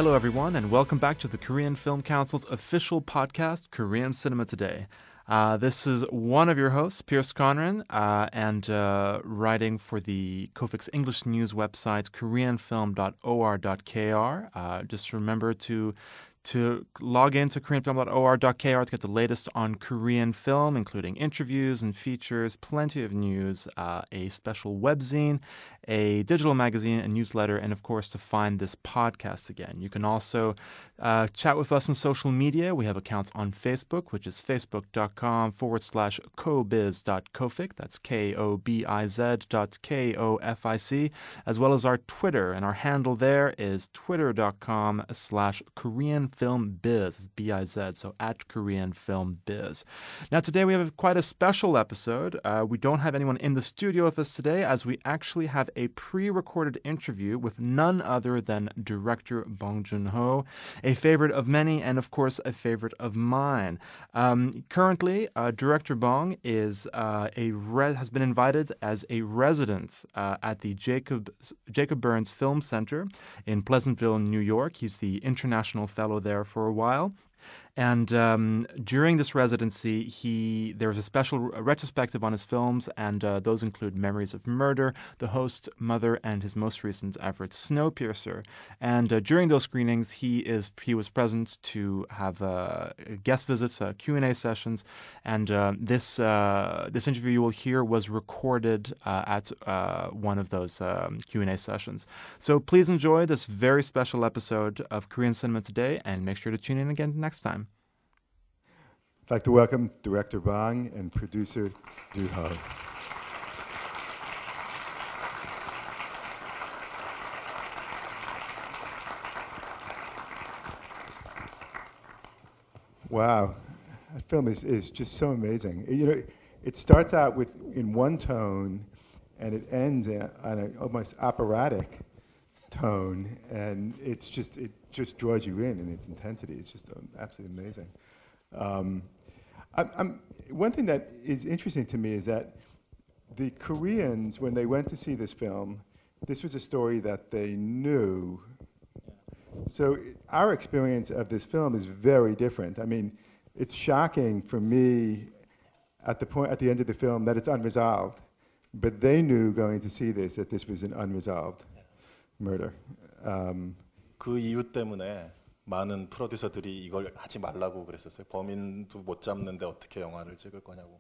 Hello, everyone, and welcome back to the Korean Film Council's official podcast, Korean Cinema Today. This is one of your hosts, Pierce Conran, and writing for the Kofix English news website, koreanfilm.or.kr. Just remember to log into koreanfilm.or.kr to get the latest on Korean film, including interviews and features, plenty of news, a special webzine, a digital magazine, a newsletter, and of course to find this podcast again. You can also chat with us on social media. We have accounts on Facebook, which is facebook.com/kobiz.kofic. That's KOBIZ.KOFIC, as well as our Twitter. And our handle there is twitter.com/KoreanFilmBiz, B-I-Z, so at Korean Film Biz. Now today we have quite a special episode. We don't have anyone in the studio with us today, as we actually have a pre-recorded interview with none other than director Bong Joon-ho, a favorite of many and of course a favorite of mine. Currently, director Bong has been invited as a resident at the Jacob Burns Film Center in Pleasantville, New York. He's the international fellow there for a while. And during this residency, there was a special retrospective on his films, and those include Memories of Murder, The Host, Mother, and his most recent effort, Snowpiercer. And during those screenings, he was present to have guest visits, Q&A sessions, and this interview you will hear was recorded at one of those Q&A sessions. So please enjoy this very special episode of Korean Cinema Today, and make sure to tune in again next time. I'd like to welcome Director Bong and producer Do-ho. Wow, that film is just so amazing. You know, it starts out in one tone, and it ends on an almost operatic tone, and it just draws you in its intensity. It's just absolutely amazing. One thing that is interesting to me is that the Koreans, when they went to see this film, this was a story that they knew. So our experience of this film is very different. I mean, it's shocking for me at the end of the film that it's unresolved, but they knew going to see this that this was an unresolved murder. 그 이유 때문에 많은 프로듀서들이 이걸 하지 말라고 그랬었어요. 범인도 못 잡는데 어떻게 영화를 찍을 거냐고.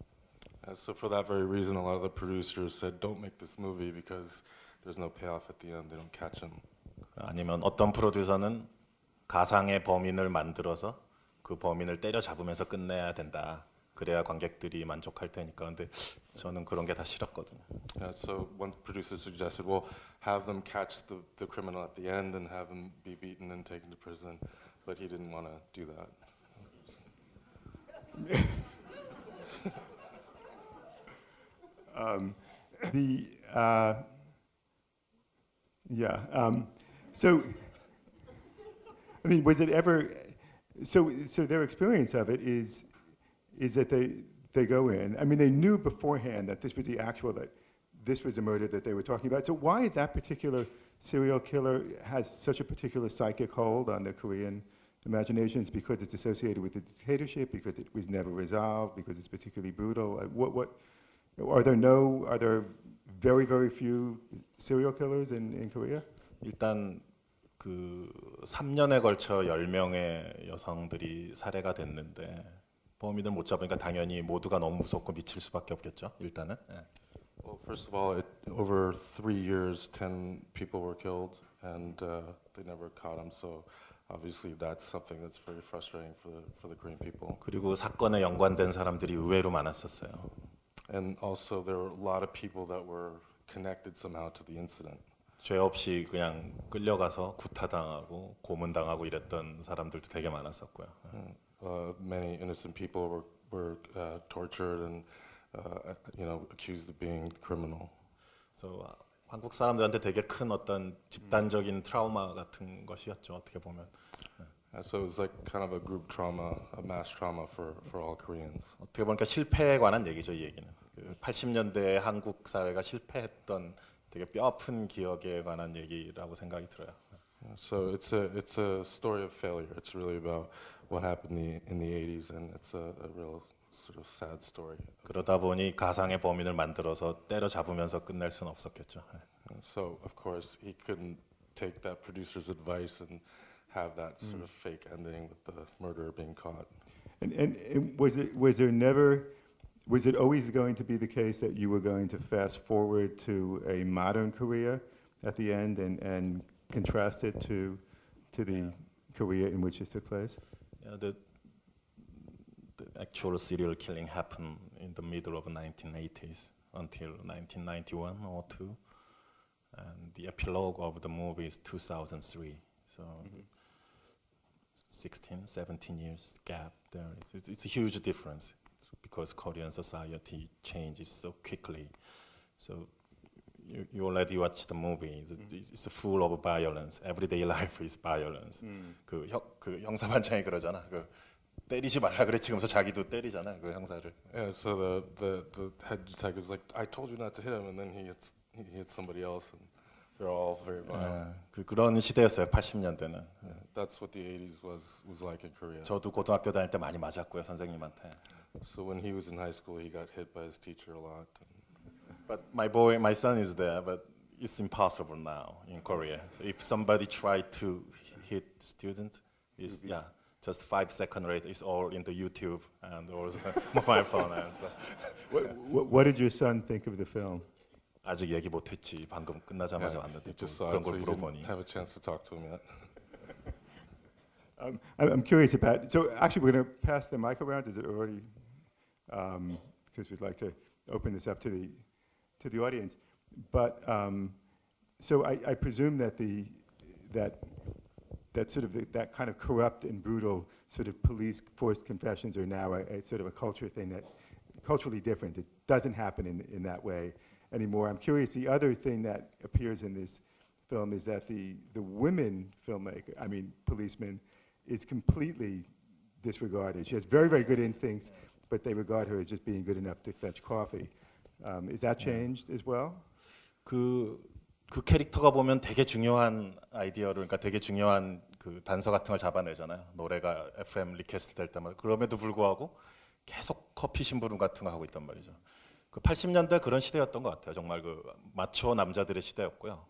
So for that very reason, a lot of the producers said, "Don't make this movie because there's no payoff at the end. They don't catch him." 아니면 어떤 프로듀서는 가상의 범인을 만들어서 그 범인을 때려 잡으면서 끝내야 된다. 그래야 관객들이 만족할 테니까. 근데 저는 그런 게 다 싫었거든요. So one producer suggested, well, have them catch the criminal at the end and have him be beaten and taken to prison, but he didn't want to do that. So, I mean, was it ever? So their experience of it is that they go in. I mean, they knew beforehand that this was this was a murder that they were talking about. So why is that particular serial killer has such a particular psychic hold on the Korean imagination? It's because it's associated with the dictatorship, because it was never resolved, because it's particularly brutal. Are there very, very few serial killers in Korea? 일단 그 3년에 걸쳐 10명의 여성들이 살해가 됐는데 범인을 못 잡으니까 당연히 모두가 너무 무섭고 미칠 수밖에 없겠죠. 일단은. Well, first of all, over 3 years, 10 people were killed, and they never caught them. So obviously, that's something that's very frustrating for the Korean people. 그리고 사건에 연관된 사람들이 의외로 많았었어요. And also, there were a lot of people that were connected somehow to the incident. 죄 없이 그냥 끌려가서 구타당하고 고문당하고 이랬던 사람들도 되게 많았었고요. Many innocent people were tortured and accused of being criminal. So 한국 사람들한테 되게 큰 어떤 집단적인 트라우마 같은 것이었죠. 어떻게 보면. So it was like kind of a group trauma, a mass trauma for all Koreans. 어떻게 보니까 실패에 관한 얘기죠, 이 얘기는. 80년대 한국 사회가 실패했던 되게 뼈아픈 기억에 관한 얘기라고 생각이 들어요. So it's a story of failure. It's really about what happened in the 80s, and it's a real sort of sad story. 그러다 보니 가상의 범인을 만들어서 때려잡으면서 끝낼 수는 없었겠죠. And so of course he couldn't take that producer's advice and have that sort of fake ending with the murderer being caught. And was it always going to be the case that you were going to fast forward to a modern Korea at the end and contrast it to the Korea in which this took place? Yeah, the actual serial killing happened in the middle of the 1980s until 1991 or 2, and the epilogue of the movie is 2003. So 16, 17 years gap there. It's a huge difference because Korean society changes so quickly. So you already watched the movie. It's full of violence. Everyday life is violence. 그 형사반장이 그러잖아. 그 때리지 말라 그래 지금서 자기도 때리잖아 그 형사를. Yeah, so the head detective's like, I told you not to hit him, and then he hits somebody else, and they're all very violent. 그런 시대였어요 80년대는. Yeah, that's what the 80s was like in Korea. 저도 고등학교 다닐 때 많이 맞았고요 선생님한테. So when he was in high school, he got hit by his teacher a lot. But my son is there, but it's impossible now in Korea. So if somebody tried to hit student, it's just 5 second rate. It's all in the YouTube and also mobile phone. And so. What did your son think of the film? 아직 얘기 못했지. 방금 끝나자마자 왔는데 Just saw 그런 it, so 걸 you 물어보니. didn't have a chance to talk to him yet. I'm curious about. So actually, we're going to pass the mic around. Is it already? Because we'd like to open this up to the audience. But so I presume that that sort of that kind of corrupt and brutal sort of police forced confessions are now a sort of a culture thing that culturally different. It doesn't happen in that way anymore. I'm curious. The other thing that appears in this film is that the women filmmaker, I mean policeman, is completely disregarded. She has very, very good instincts, but they regard her as just being good enough to fetch coffee. Is that changed as well? 그 캐릭터가 보면 되게 중요한 아이디어를, 그러니까 되게 중요한 그 단서 같은 걸 잡아내잖아요. 노래가 FM 리퀘스트 될 때마다. 그럼에도 불구하고 계속 커피 심부름 같은 거 하고 있단 말이죠. 그 80년대 그런 시대였던 것 같아요. 정말 그 마초 남자들의 시대였고요.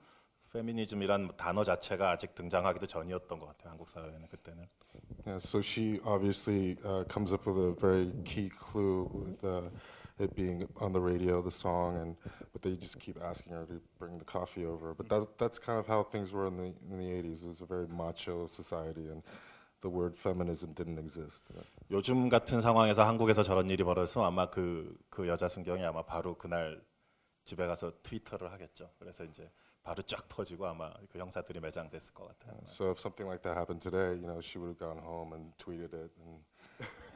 페미니즘이란 단어 자체가 아직 등장하기도 전이었던 것 같아요. 한국 사회에는 그때는. Yeah, so she obviously comes up with a very key clue with it being on the radio, the song, but they just keep asking her to bring the coffee over. But that's kind of how things were in the 80s. It was a very macho society, and the word feminism didn't exist. 요즘 같은 상황에서 한국에서 저런 일이 벌어서 아마 그 여자 순경이 아마 바로 그날 집에 가서 트위터를 하겠죠. 그래서 이제 바로 쫙 퍼지고 아마 그 형사들이 매장됐을 것 같아요. So if something like that happened today, she would have gone home and tweeted it, and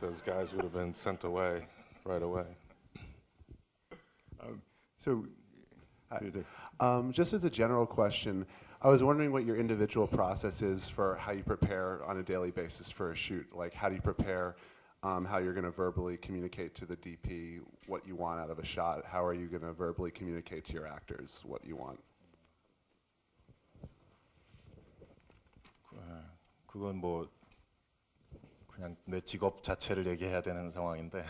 those guys would have been sent away right away. Just as a general question, I was wondering what your individual process is for how you prepare on a daily basis for a shoot. Like, how do you prepare how you're going to verbally communicate to the DP what you want out of a shot? How are you going to verbally communicate to your actors what you want? 그건 뭐 그냥 내 직업 자체를 얘기해야 되는 상황인데.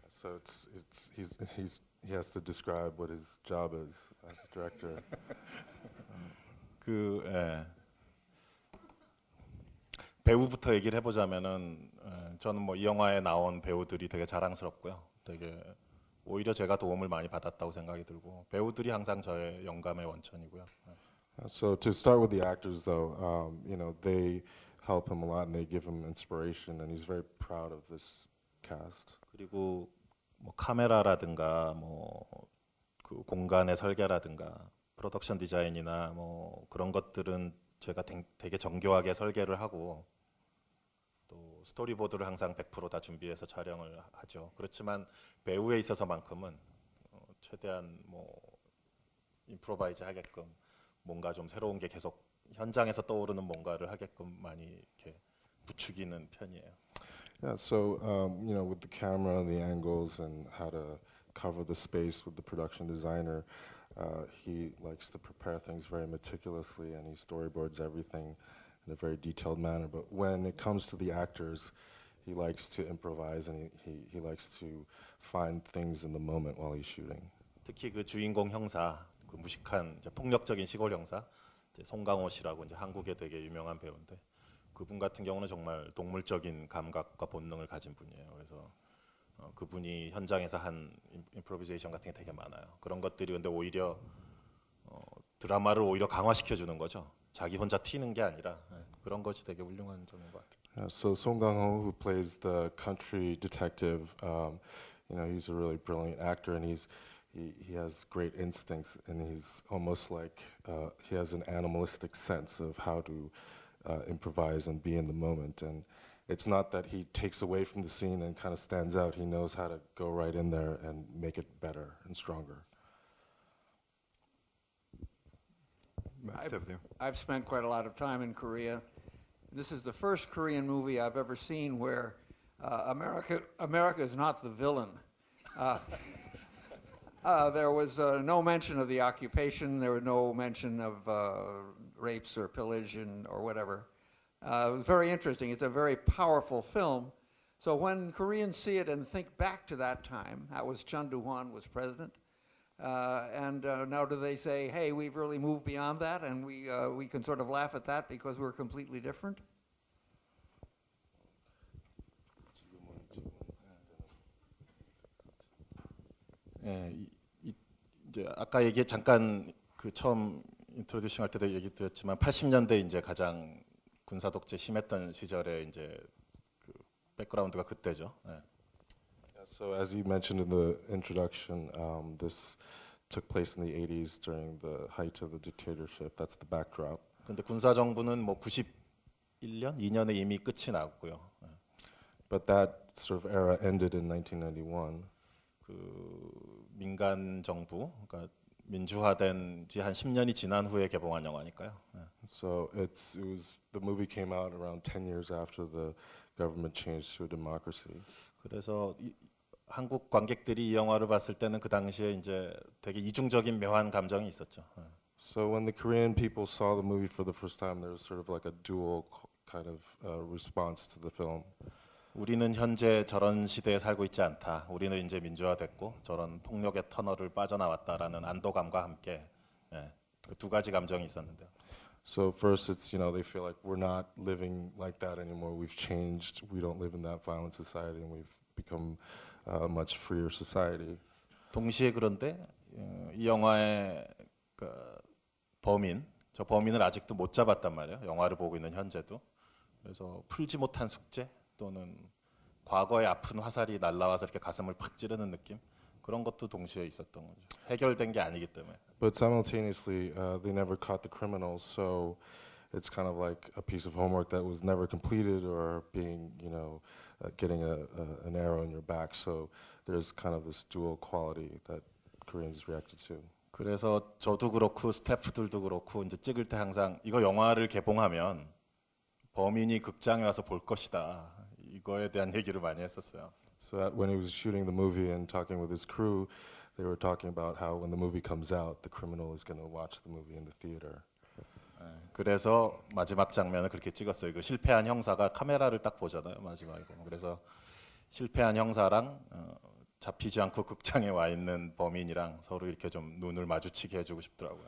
So he has to describe what his job is as a director. 배우부터 얘기를 해보자면은 저는 뭐 이 영화에 나온 배우들이 되게 자랑스럽고요. 되게 오히려 제가 도움을 많이 받았다고 생각이 들고 배우들이 항상 저의 영감의 원천이고요. So to start with the actors, though, they help him a lot and they give him inspiration, and he's very proud of this cast. 그리고 뭐 카메라라든가 뭐 그 공간의 설계라든가 프로덕션 디자인이나 뭐 그런 것들은 제가 되게 정교하게 설계를 하고 또 스토리보드를 항상 100% 다 준비해서 촬영을 하죠. 그렇지만 배우에 있어서만큼은 최대한 뭐 임프로바이즈 하게끔 뭔가 좀 새로운 게 계속 현장에서 떠오르는 뭔가를 하게끔 많이 이렇게 부추기는 편이에요. Yeah, so with the camera and the angles and how to cover the space with the production designer, he likes to prepare things very meticulously, and he storyboards everything in a very detailed manner. But when it comes to the actors, he likes to improvise, and he likes to find things in the moment while he's shooting. 특히 그 주인공 형사, 그 무식한 이제 폭력적인 시골 형사, 이제 송강호 씨라고 이제 한국에 되게 유명한 배우인데 그분 같은 경우는 정말 동물적인 감각과 본능을 가진 분이에요. 그래서 그분이 현장에서 한 임프로비제이션 같은 게 되게 많아요. 그런 것들이 근데 오히려 드라마를 오히려 강화시켜 주는 거죠. 자기 혼자 튀는 게 아니라 그런 것이 되게 훌륭한 점인 것 같아요. So Song Kang-ho, who plays the country detective, he's a really brilliant actor, and he has great instincts, and he's almost like he has an animalistic sense of how to improvise and be in the moment. And it's not that he takes away from the scene and kind of stands out. He knows how to go right in there and make it better and stronger. I've spent quite a lot of time in Korea. This is the first Korean movie I've ever seen where America is not the villain. There was no mention of the occupation. There was no mention of rapes or pillage or whatever. It was very interesting. It's a very powerful film. So when Koreans see it and think back to that time, that was Chun Doo-hwan was president. Now do they say, hey, we've really moved beyond that, and we can sort of laugh at that because we're completely different? 예, 이제 아까 잠깐 그 처음 인트로듀싱 할 때도 얘기 드렸지만 80년대 이제 가장 군사 독재 심했던 시절에 이제 그 백그라운드가 그때죠. 예. So as you mentioned in the introduction, this took place in the 80s during the height of the dictatorship. That's the backdrop. 근데 군사 정부는 뭐 91년, 2년에 이미 끝이 났고요. 예. But that sort of era ended in 1991. 그 민간 정부, 그러니까 민주화된 지 한 10년이 지난 후에 개봉한 영화니까요. 예. So the movie came out around 10 years after the government changed to a democracy. 그래서 한국 관객들이 이 영화를 봤을 때는 그 당시에 이제 되게 이중적인 묘한 감정이 있었죠. So when the Korean people saw the movie for the first time, there was sort of like a dual kind of response to the film. 우리는 현재 저런 시대에 살고 있지 않다. 우리는 이제 민주화됐고 저런 폭력의 터널을 빠져나왔다라는 안도감과 함께 그 두 가지 감정이 있었는데요. So first, it's they feel like we're not living like that anymore. We've changed. We don't live in that violent society, and we've become a much freer society. 동시에 그런데 이 영화의 그 저 범인을 아직도 못 잡았단 말이에요. 영화를 보고 있는 현재도. 그래서 풀지 못한 숙제 또는 과거의 아픈 화살이 날라와서 이렇게 가슴을 팍 찌르는 느낌. 그런 것도 동시에 있었던 거죠. 해결된 게 아니기 때문에. But simultaneously, they never caught the criminals, so it's kind of like a piece of homework that was never completed, or being, getting an arrow in your back. So there's kind of this dual quality that Koreans reacted to. 그래서 저도 그렇고 스태프들도 그렇고 이제 찍을 때 항상 이거 영화를 개봉하면 범인이 극장에 와서 볼 것이다. 이거에 대한 얘기를 많이 했었어요. So when he was shooting the movie and talking with his crew, they were talking about how when the movie comes out, the criminal is going to watch the movie in the theater. 그래서 마지막 장면을 그렇게 찍었어요. 그 실패한 형사가 카메라를 딱 보잖아요, 마지막에. 그래서 실패한 형사랑 잡히지 않고 극장에 와 있는 범인이랑 서로 이렇게 좀 눈을 마주치게 해주고 싶더라고요.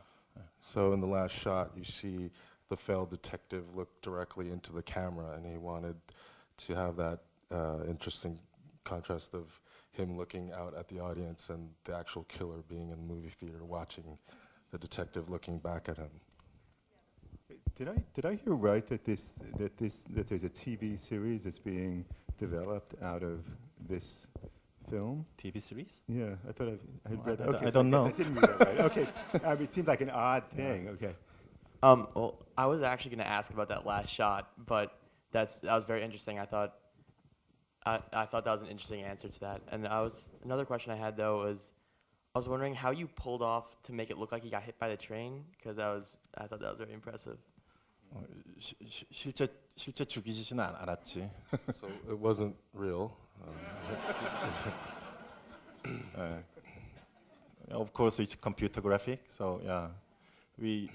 So in the last shot, you see the failed detective look directly into the camera, and he wanted to have that interesting contrast of him looking out at the audience and the actual killer being in the movie theater watching the detective looking back at him. Did I hear right that there's a TV series that's being developed out of this film? TV series? Yeah, I thought I had read that. Okay, I don't know. I didn't read that right. Okay, it seemed like an odd thing. Okay. Well, I was actually going to ask about that last shot, but that was very interesting. I thought that was an interesting answer to that. And another question I had though was, I was wondering how you pulled off to make it look like he got hit by the train, because I thought that was very impressive. 실제 죽이지는 않았지. So it wasn't real. of course it's computer graphic. So yeah, we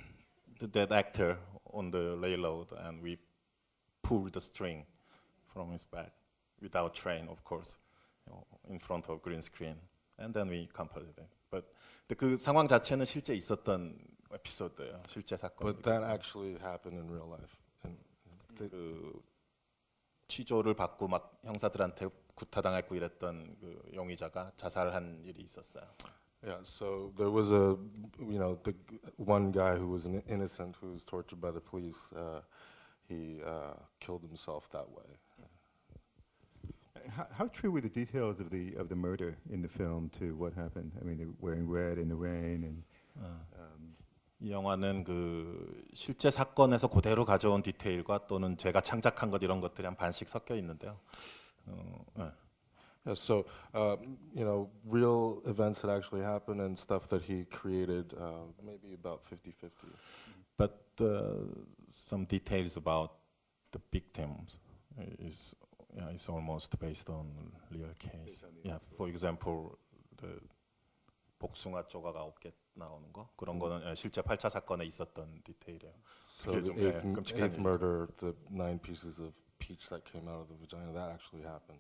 did that actor on the railroad and we pulled the string from his back without train, of course, in front of green screen, and then we composed it. But 그 상황 자체는 실제 있었던 에피소드예요, 실제 사건. But that actually happened in real life. And 그 취조를 받고 막 형사들한테 구타당했고 이랬던 그 용의자가 자살한 일이 있었어요. yeah, so there was the one guy who was innocent who was tortured by the police. He killed himself that way. How true were the details of the murder in the film to what happened? I mean, they were wearing red in the rain, and 이 영화는 그 실제 사건에서 그대로 가져온 디테일과 또는 제가 창작한 것 이런 것들이 한 반씩 섞여 있는데요. 네. Yeah, so real events that actually happened and stuff that he created, maybe about 50-50. But some details about the victims is almost based on real case. Yeah, for example, the 복숭아 조각 9개 나오는 거 그런 거는 실제 8차 사건에 있었던 디테일이에요. So the eighth murder, the 9 pieces of peach that came out of the vagina, that actually happened.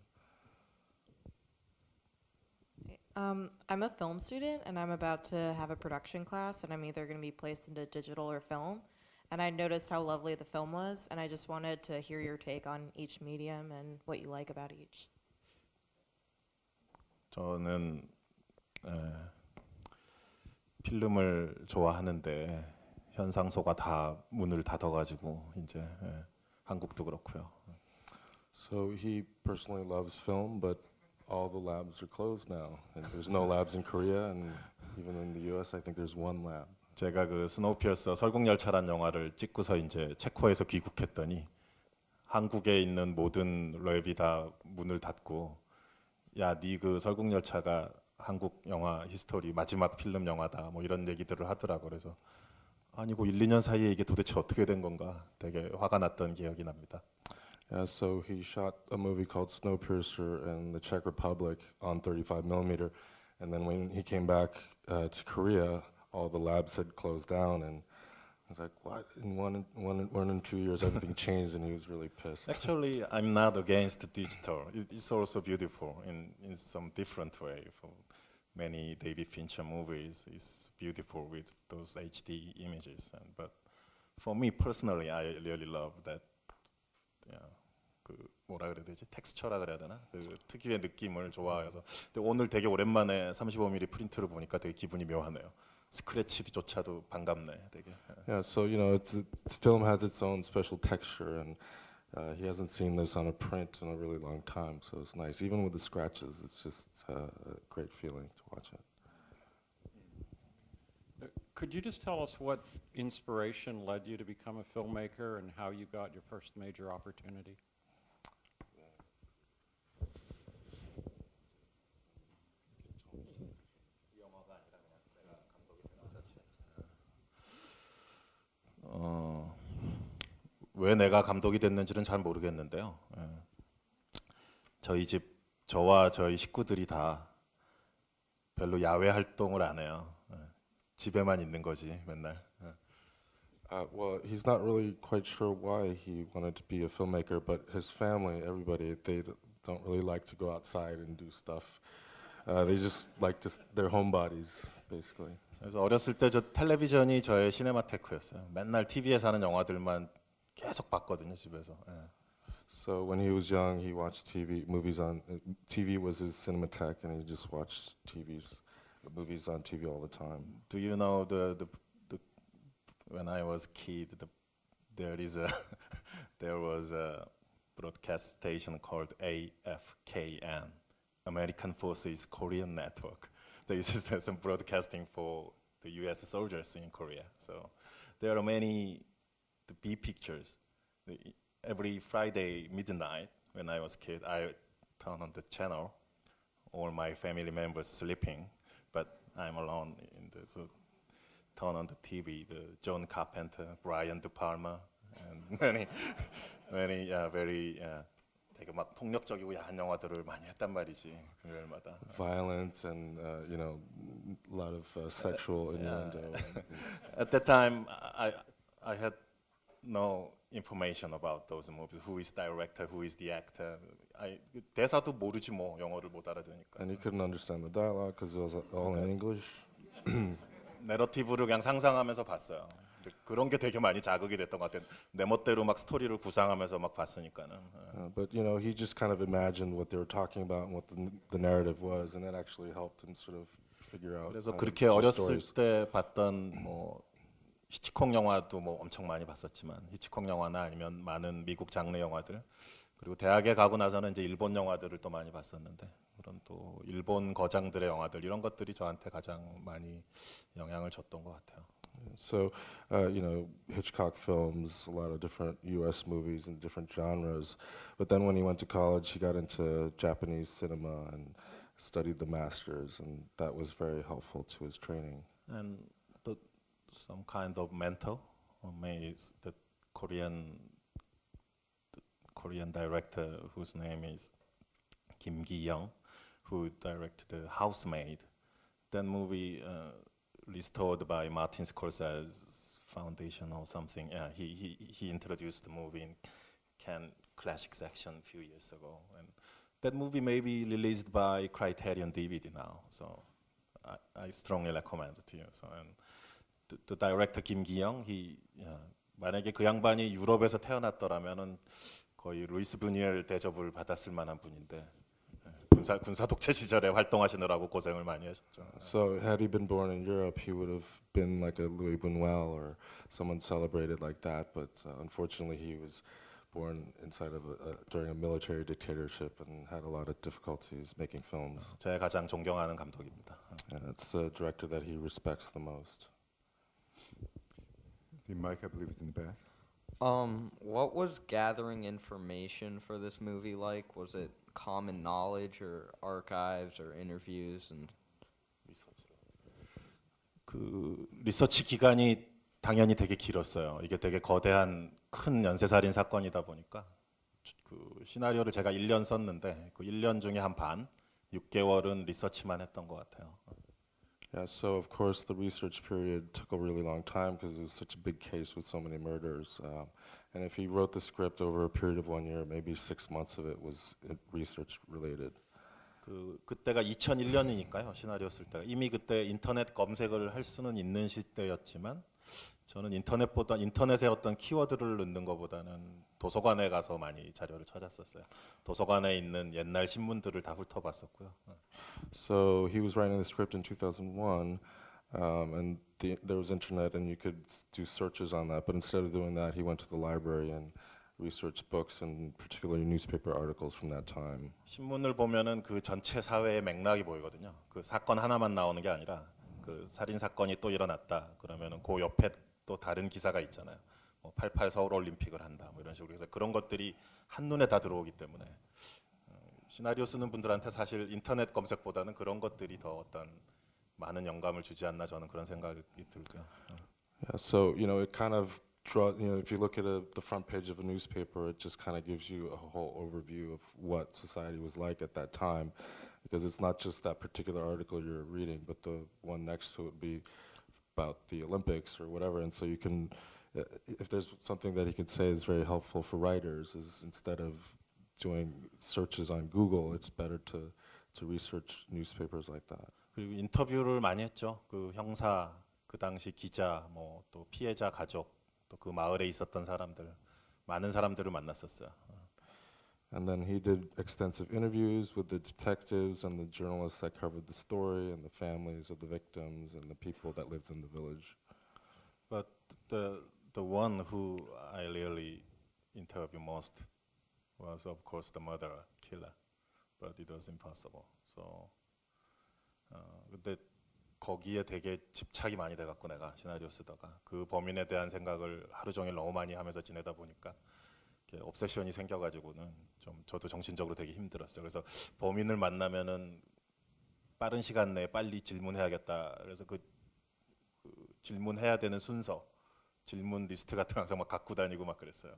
I'm a film student and I'm about to have a production class and I'm either going to be placed into digital or film. And I noticed how lovely the film was and I just wanted to hear your take on each medium and what you like about each. 저는 필름을 좋아하는데 현상소가 다 문을 닫아가지고 이제 한국도 그렇고요. So he personally loves film, but all the labs are closed now, and there's no labs in Korea, and even in the U.S. I think there's one lab. 제가 그 스노우피어서 설국열차란 영화를 찍고서 이제 체코에서 귀국했더니 한국에 있는 모든 랩이 다 문을 닫고 야, 네 그 설국열차가 한국 영화 히스토리 마지막 필름 영화다 뭐 이런 얘기들을 하더라고. 그래서 아니고 1, 2년 사이에 이게 도대체 어떻게 된 건가 되게 화가 났던 기억이 납니다. Yeah, so he shot a movie called Snowpiercer in the Czech Republic on 35mm, and then when he came back to Korea, all the labs had closed down, and I was like, what? In one and 2 years, everything changed, and he was really pissed. Actually, I'm not against digital. It's also beautiful in some different way. For many David Fincher movies, it's beautiful with those HD images. But for me personally, I really love that. 그 뭐라 그래야 되지? 텍스처라 그래야 되나? 그 특유의 느낌을 좋아해서. 근데 오늘 되게 오랜만에 35mm 프린트를 보니까 되게 기분이 묘하네요. 스크래치조차도 반갑네, 되게. Yeah, so film has its own special texture, and he hasn't seen this on a print in a really long time, so it's nice. Even with the scratches, it's just a great feeling to watch it. Could you just tell us what inspiration led you to become a filmmaker and how you got your first major opportunity? 왜 내가 감독이 됐는지는 잘 모르겠는데요. 저희 집 저와 저희 식구들이 다 별로 야외 활동을 안 해요. 집에만 있는 거지 맨날. Well, he's not really quite sure why he wanted to be a filmmaker, but his family, everybody, they don't really like to go outside and do stuff. They just like their homebodies, basically. 그래서 어렸을 때 저 텔레비전이 저의 시네마테크였어요. 맨날 TV에서 하는 영화들만 계속 봤거든요, 집에서. So when he was young, he watched movies on TV was his cinematheque, and he just watched movies on TV all the time. Do you know the when I was kid, there was a broadcast station called AFKN, American Forces Korean Network. This is some broadcasting for the U.S. soldiers in Korea. So there are many B pictures. Every Friday midnight, when I was a kid, I turn on the channel. All my family members sleeping, but I'm alone so turn on the TV. The John Carpenter, Brian De Palma, and many very 되게 막 폭력적이고 야한 영화들을 많이 했단 말이지 금요일마다. Violence and you know, a lot of sexual innuendo. At that time, I had no information about those movies. Who is director? Who is the actor? 대사도 모르지 뭐 영어를 못 알아듣으니까. And you couldn't understand the dialogue because it was all in English. 내러티브를 그냥 상상하면서 봤어요. 근데 그런 게 되게 많이 자극이 됐던 것 같아요. 내 멋대로 막 스토리를 구상하면서 막 봤으니까는. But you know, he just kind of imagined what they were talking about and what the narrative was, and that actually helped him sort of figure out. 그래서 how to 그렇게 tell 어렸을 stories. 때 봤던 뭐 히치콕 영화도 뭐 엄청 많이 봤었지만 히치콕 영화나 아니면 많은 미국 장르 영화들 그리고 대학에 가고 나서는 이제 일본 영화들을 또 많이 봤었는데 그런 또 일본 거장들의 영화들 이런 것들이 저한테 가장 많이 영향을 줬던 것 같아요. So, you know, Hitchcock films, a lot of different U.S. movies and different genres. But then when he went to college, he got into Japanese cinema and studied the masters, and that was very helpful to his training. And some kind of mentor, or maybe it's the Korean director whose name is Kim Gi-young, who directed The Housemaid. That movie restored by Martin Scorsese's foundation or something. Yeah, he introduced the movie in Cannes Classic section a few years ago, and that movie may be released by Criterion DVD now. So I strongly recommend it to you. So and the director Kim Gi-young, 만약에 그 양반이 유럽에서 태어났더라면은 거의 루이스 부뉴엘 대접을 받았을 만한 분인데 군사 독재 시절에 활동하시느라고 고생을 많이 하셨죠. So had he been born in Europe, he would have been like a Louis Buñuel or someone celebrated like that. But unfortunately, he was born inside of during a military dictatorship and had a lot of difficulties making films. 제가 가장 존경하는 감독입니다. And it's the director that he respects the most. The mic, I believe, is in the back. What was gathering information for this movie like? Was it common knowledge or archives or interviews and 그 리서치 기간이 당연히 되게 길었어요. 이게 되게 거대한 큰 연쇄살인 사건이다 보니까 그 시나리오를 제가 1년 썼는데 그 1년 중에 한 반, 6개월은 리서치만 했던 것 같아요. Yeah, so of course the research period took a really long time because it was such a big case with so many murders. And if he wrote the script over a period of 1 year, maybe 6 months of it was research related. 그때가 2001년이니까요. 시나리오 쓸 때가 이미 그때 인터넷 검색을 할 수는 있는 시대였지만 저는 인터넷에 어떤 키워드를 넣는 것보다는 도서관에 가서 많이 자료를 찾았었어요. 도서관에 있는 옛날 신문들을 다 훑어봤었고요. So he was writing the script in 2001, and there was internet, and you could do searches on that. But instead of doing that, he went to the library and researched books, and particularly newspaper articles from that time. 신문을 보면은 그 전체 사회의 맥락이 보이거든요. 그 사건 하나만 나오는 게 아니라 그 살인 사건이 또 일어났다. 그러면은 그 옆에 또 다른 기사가 있잖아요. 뭐 88 서울 올림픽을 한다. 뭐 이런 식으로 해서 그런 것들이 한눈에 다 들어오기 때문에 시나리오 쓰는 분들한테 사실 인터넷 검색보다는 그런 것들이 더 어떤 많은 영감을 주지 않나 저는 그런 생각이 들고요. Yeah, so you know, it kind of if you look at the front page of a newspaper, it just kind of gives you a whole overview of what society was like at that time, because it's not just that particular article you're reading, but the one next to it would be about the Olympics or whatever. And so you can, if there's something that he could say is very helpful for writers, is instead of doing searches on Google, it's better to research newspapers like that. 그리고 인터뷰를 많이 했죠. 그 형사, 그 당시 기자, 뭐 또 피해자 가족, 또 그 마을에 있었던 사람들, 많은 사람들을 만났었어요. And then he did extensive interviews with the detectives and the journalists that covered the story and the families of the victims and the people that lived in the village. But the one who I really interviewed most was, of course, the murderer, killer. But it was impossible. So, 근데 거기에 되게 집착이 많이 돼갖고 내가 시나리오 쓰다가 그 범인에 대한 생각을 하루 종일 너무 많이 하면서 지내다 보니까 옵세션이 생겨가지고는 좀 저도 정신적으로 되게 힘들었어요. 그래서 범인을 만나면은 빠른 시간 내에 빨리 질문해야겠다. 그래서 그 질문해야 되는 순서, 질문 리스트 같은 거 항상 막 갖고 다니고 막 그랬어요.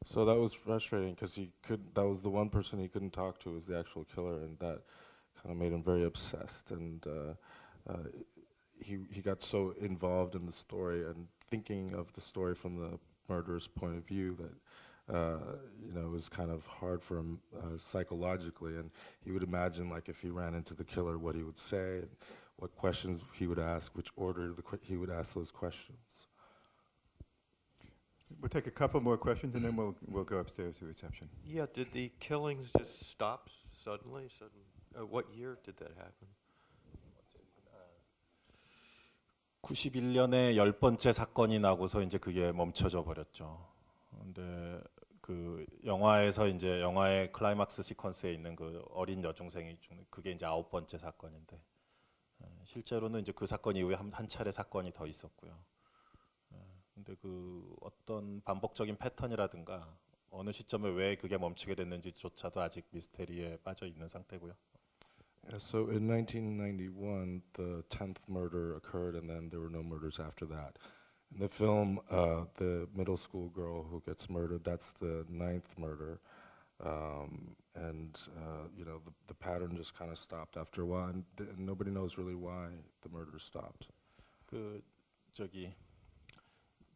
So that was frustrating because that was the one person he couldn't talk to was the actual killer, and that kind of made him very obsessed. And he got so involved in the story and thinking of the story from the murderer's point of view that it was kind of hard for him psychologically. And he would imagine, like, if he ran into the killer, what he would say, and what questions he would ask, which order he would ask those questions. We'll take a couple more questions and then we'll go upstairs to reception. Yeah, did the killings just stop suddenly? What year did that happen? 91년에 10번째 사건이 나고서 이제 그게 멈춰져 버렸죠. 근데 그 영화에서 이제 영화의 클라이막스 시퀀스에 있는 그 어린 여중생이 죽는 그게 이제 9번째 사건인데 실제로는 이제 그 사건 이후에 한 차례 사건이 더 있었고요. 근데 그 어떤 반복적인 패턴이라든가 어느 시점에 왜 그게 멈추게 됐는지조차도 아직 미스테리에 빠져 있는 상태고요. Yeah, so in 1991, the 10th murder occurred, and then there were no murders after that. In the film, the middle school girl who gets murdered, that's the 9th murder. The pattern just kind of stopped after a while, and nobody knows really why the murder stopped. 그 저기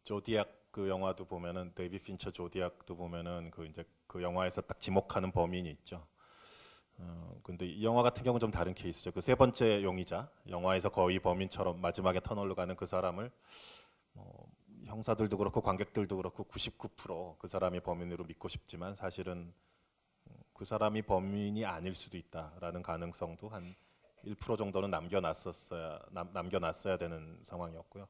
조디악 그 영화도 보면은 데이비드 핀처 조디악도 보면은 그 이제 그 영화에서 딱 지목하는 범인이 있죠. 근데 이 영화 같은 경우는 좀 다른 케이스죠. 그 세 번째 용의자, 영화에서 거의 범인처럼 마지막에 터널로 가는 그 사람을 형사들도 그렇고 관객들도 그렇고 99%그 사람이 범인으로 믿고 싶지만 사실은 그 사람이 범인이 아닐 수도 있다라는 가능성도 한 1% 정도는 남겨놨어야 되는 상황이었고요.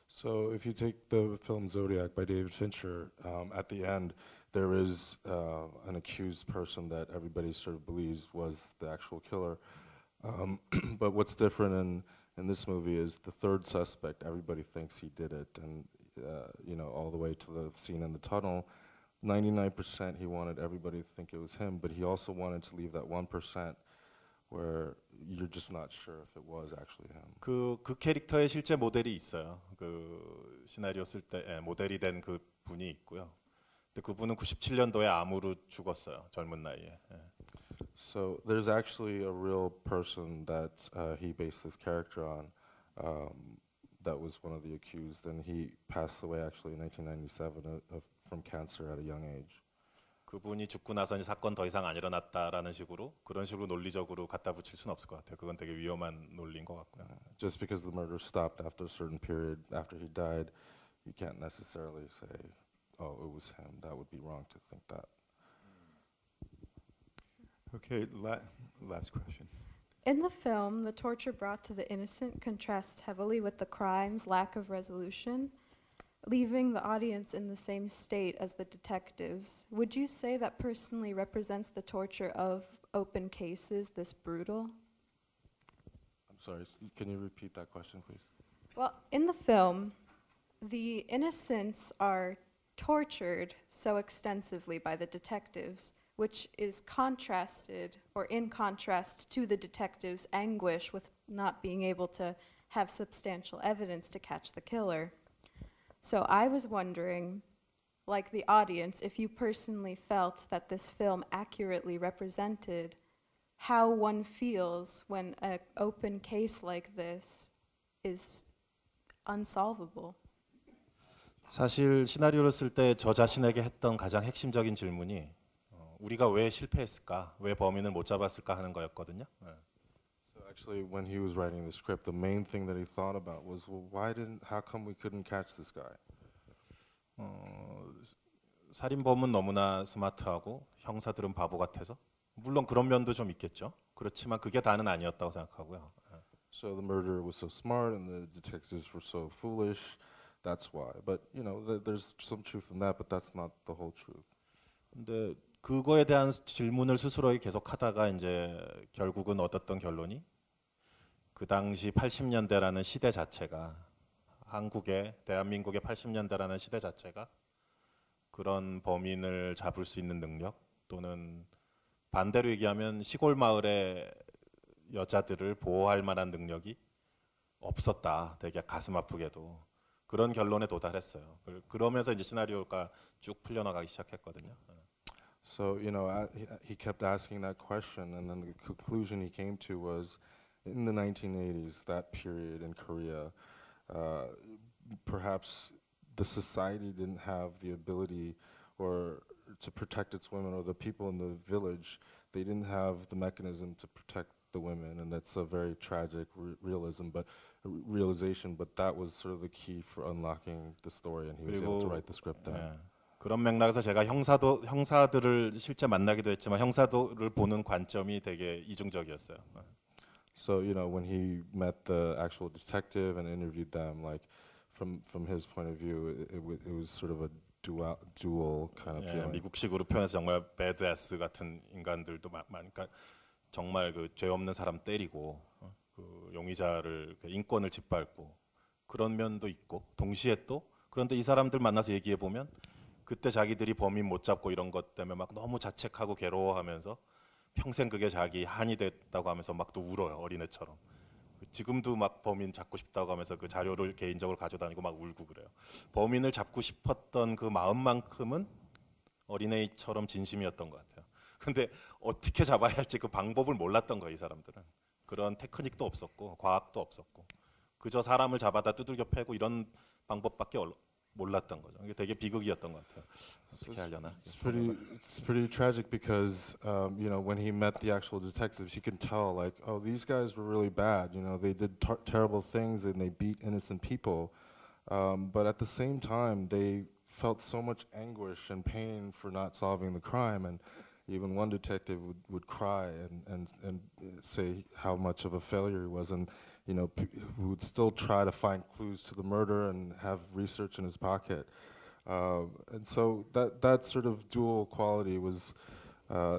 So if you take the film Zodiac by David Fincher, at the end there is an accused person that everybody sort of believes was the actual killer. But what's different in this movie is the third suspect, everybody thinks he did it, and all the way to the scene in the tunnel, 99% he wanted everybody to think it was him, but he also wanted to leave that 1% where you're just not sure if it was actually him. 그 캐릭터의 실제 모델이 있어요. 그 시나리오 쓸 때 모델이 된 그 분이 있고요. 근데 그분은 97년도에 암으로 죽었어요. 젊은 나이에. So there's actually a real person that he based his character on. That was one of the accused, and he passed away actually in 1997 from cancer at a young age. 그분이 죽고 나서 사건 더 이상 안 일어났다라는 식으로 그런 식으로 논리적으로 갖다 붙일 수는 없을 것 같아요. 그건 되게 위험한 논리인 것 같고요. Just because the murder stopped after a certain period after he died, you can't necessarily say, "Oh, it was him." That would be wrong to think that. Okay, last question. In the film, the torture brought to the innocent contrasts heavily with the crime's lack of resolution, leaving the audience in the same state as the detectives. Would you say that personally represents the torture of open cases this brutal? I'm sorry, can you repeat that question, please? Well, in the film, the innocents are tortured so extensively by the detectives, which is contrasted or in contrast to the detectives' anguish with not being able to have substantial evidence to catch the killer. So I was wondering, like the audience, if you personally felt that this film accurately represented how one feels when an open case like this is unsolvable. 사실 시나리오를 쓸 때 저 자신에게 했던 가장 핵심적인 질문이 우리가 왜 실패했을까, 왜 범인을 못 잡았을까 하는 거였거든요. So actually, when he was writing the script, the main thing that he thought about was, well, how come we couldn't catch this guy? 살인범은 너무나 스마트하고 형사들은 바보 같아서 물론 그런 면도 좀 있겠죠. 그렇지만 그게 다는 아니었다고 생각하고요. So the murderer was so smart and the detectives were so foolish. That's why. But there's some truth in that, but that's not the whole truth. 근데 그거에 대한 질문을 스스로 계속 하다가 이제 결국은 얻었던 결론이 그 당시 80년대라는 시대 자체가 대한민국의 80년대라는 시대 자체가 그런 범인을 잡을 수 있는 능력 또는 반대로 얘기하면 시골 마을의 여자들을 보호할 만한 능력이 없었다. 되게 가슴 아프게도. 그런 결론에 도달했어요. 그러면서 이제 시나리오가 쭉 풀려나가기 시작했거든요. So, you know, he kept asking that question, and then the conclusion he came to was in the 1980s, that period in Korea, perhaps the society didn't have the ability or to protect its women, or the people in the village, they didn't have the mechanism to protect the women, and that's a very tragic realization, but that was sort of the key for unlocking the story, and he was able to write the script down. 예, 그런 맥락에서 제가 형사들을 실제 만나기도 했지만 형사들을 보는 관점이 되게 이중적이었어요. So, you know, when he met the actual detective and interviewed them, like from his point of view, it was sort of a dual kind of 예, feeling. 미국식으로 표현해서 정말 배드애스 같은 인간들도 많으니까 정말 그 죄 없는 사람 때리고 그 용의자를 인권을 짓밟고 그런 면도 있고 동시에 또 그런데 이 사람들 만나서 얘기해 보면 그때 자기들이 범인 못 잡고 이런 것 때문에 막 너무 자책하고 괴로워하면서 평생 그게 자기 한이 됐다고 하면서 막 또 울어요, 어린애처럼. 지금도 막 범인 잡고 싶다고 하면서 그 자료를 개인적으로 가져다니고 막 울고 그래요. 범인을 잡고 싶었던 그 마음만큼은 어린애처럼 진심이었던 것 같아요. 근데 어떻게 잡아야 할지 그 방법을 몰랐던 거예요, 이 사람들은. 그런 테크닉도 없었고 과학도 없었고 그저 사람을 잡아다 두들겨 패고 이런 방법밖에 몰랐던 거죠. 이게 되게 비극이었던 것 같아요. 어떻게 하려나? It's pretty tragic because you know, when he met the actual detectives, he can tell like, oh, these guys were really bad. You know, they did terrible things and they beat innocent people, but at the same time, they felt so much anguish and pain for not solving the crime, and even one detective would cry and say how much of a failure he was, and you know, who would still try to find clues to the murder and have research in his pocket. And so that sort of dual quality was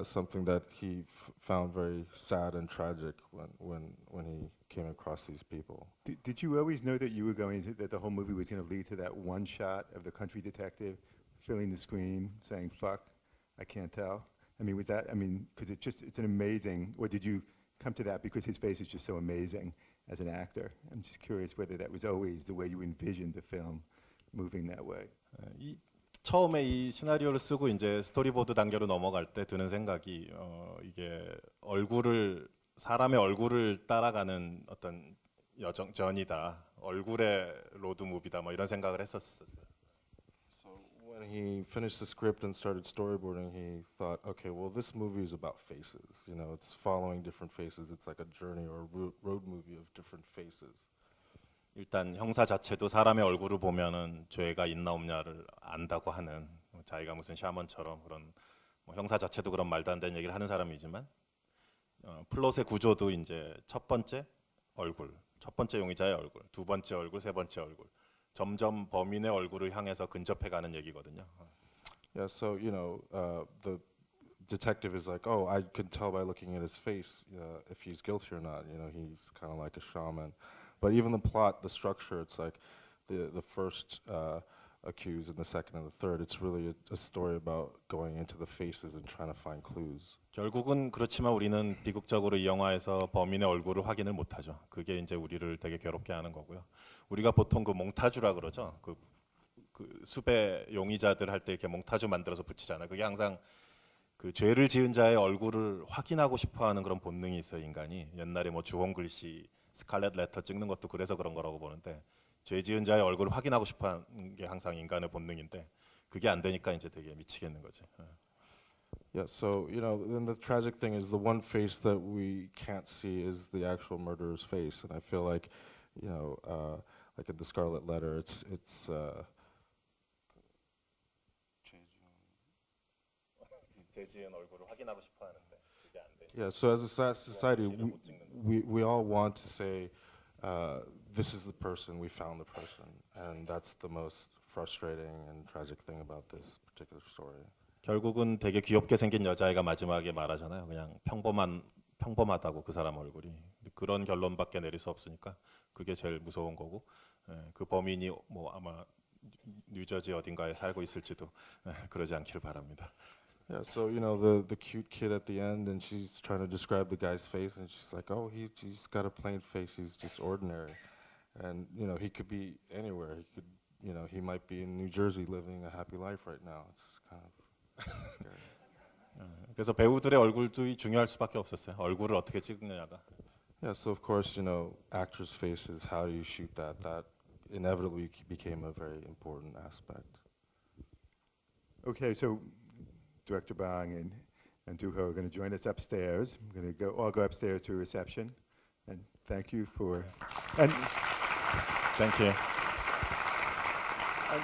something that he found very sad and tragic when he came across these people. Did you always know that you were that the whole movie was going to lead to that one shot of the country detective filling the screen saying "fuck"? I can't tell. I mean, was that? I mean, because it's an amazing. Or did you come to that because his face is just so amazing as an actor? I'm just curious whether that was always the way you envisioned the film moving that way. 처음에 이 시나리오를 쓰고 이제 스토리보드 단계로 넘어갈 때 드는 생각이 이게 사람의 얼굴을 따라가는 어떤 전이다. 얼굴의 로드 무비다. 뭐 이런 생각을 했었어요. When he finished the script and started storyboarding, he thought, okay, well, this movie is about faces. You know, it's following different faces. It's like a journey or a road movie of different faces. 일단 형사 자체도 사람의 얼굴을 보면은 죄가 있나 없냐를 안다고 하는 자기가 무슨 샤먼처럼 그런 형사 자체도 그런 말도 안 되는 얘기를 하는 사람이지만 플롯의 구조도 이제 첫 번째 얼굴, 첫 번째 용의자의 얼굴, 두 번째 얼굴, 세 번째 얼굴. 점점 범인의 얼굴을 향해서 근접해가는 얘기거든요. Yeah, so you know, the detective is like, oh, I could tell by looking at his face if he's guilty or not. You know, he's kind of like a shaman. But even the plot, the structure, it's like the first accused and the second and the third. It's really a story about going into the faces and trying to find clues. 결국은 그렇지만 우리는 비극적으로 이 영화에서 범인의 얼굴을 확인을 못하죠. 그게 이제 우리를 되게 괴롭게 하는 거고요. 우리가 보통 그 몽타주라 그러죠. 그 수배 용의자들 할 때 이렇게 몽타주 만들어서 붙이잖아요. 그게 항상 그 죄를 지은 자의 얼굴을 확인하고 싶어하는 그런 본능이 있어요, 인간이. 옛날에 뭐 주홍 글씨, 스칼렛 레터 찍는 것도 그래서 그런 거라고 보는데 죄 지은 자의 얼굴을 확인하고 싶어하는 게 항상 인간의 본능인데 그게 안 되니까 이제 되게 미치겠는 거지. Yeah, so you know, then the tragic thing is the one face that we can't see is the actual murderer's face, and I feel like, you know, like in the Scarlet Letter, it's yeah. So as a society, we all want to say, this is the person, we found the person, and that's the most frustrating and tragic thing about this particular story. 결국은 되게 귀엽게 생긴 여자애가 마지막에 말하잖아요. 그냥 평범하다고 그 사람 얼굴이. 그런 결론밖에 내릴 수 없으니까 그게 제일 무서운 거고 그 범인이 뭐 아마 뉴저지 어딘가에 살고 있을지도 그러지 않기를 바랍니다. Yeah, so you know the cute kid at the end, and she's trying to describe the guy's face, and she's like, oh, he's got a plain face, he's just ordinary, and you know he could be anywhere, he could you know, he might be in New Jersey living a happy life right now. It's kind of scary. 그래서 배우들의 얼굴도 중요할 수밖에 없었어요. 얼굴을 어떻게 찍느냐가. Yeah, so of course, you know, actors' faces, how do you shoot that? That inevitably became a very important aspect. Okay, so Director Bang and Dooho are going to join us upstairs. We're going to all go upstairs to a reception. And thank you for... And Thank you. And